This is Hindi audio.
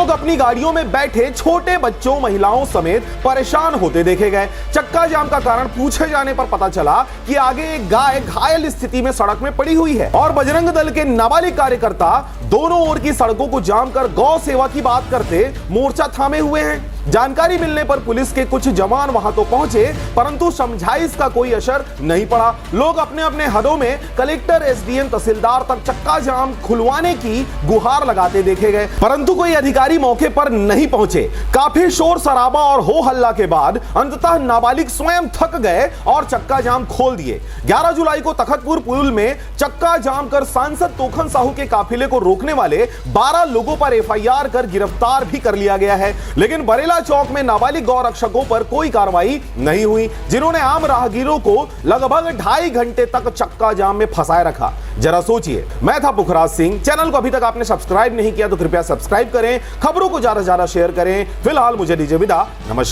लोग अपनी गाड़ियों में बैठे छोटे बच्चों, महिलाओं समेत परेशान होते देखे गए। चक्का जाम का कारण पूछे जाने पर पता चला कि आगे एक गाय घायल स्थिति में सड़क में पड़ी हुई है और बजरंग दल के नाबालिग कार्यकर्ता दोनों ओर की सड़कों को जाम कर गौ सेवा की बात करते मोर्चा थामे हुए हैं। जानकारी मिलने पर पुलिस के कुछ जवान वहां तो पहुंचे, परंतु समझाइश का कोई असर नहीं पड़ा। लोग अपने अपने हदों में कलेक्टर, एसडीएम, तहसीलदार तक चक्का जाम खुलवाने की गुहार लगाते देखे गए, परंतु कोई अधिकारी मौके पर नहीं पहुंचे। काफी शोर शराबा और हो हल्ला के बाद अंततः नाबालिग स्वयं थक गए और चक्का जाम खोल दिए। 11 जुलाई को तखतपुर पुल में चक्का जाम कर सांसद तोखन साहू के काफिले को रोकने वाले 12 लोगों पर एफआईआर कर गिरफ्तार भी कर लिया गया है, लेकिन बरेला चौक में नाबालिग गौ रक्षकों पर कोई कार्रवाई नहीं हुई, जिन्होंने आम राहगीरों को लगभग 2.5 घंटे तक चक्का जाम में फंसाए रखा। जरा सोचिए। मैं था पुखराज सिंह। चैनल को अभी तक आपने सब्सक्राइब नहीं किया तो कृपया सब्सक्राइब करें, खबरों को ज्यादा से ज्यादा शेयर करें। फिलहाल मुझे दीजिए विदा। नमस्कार।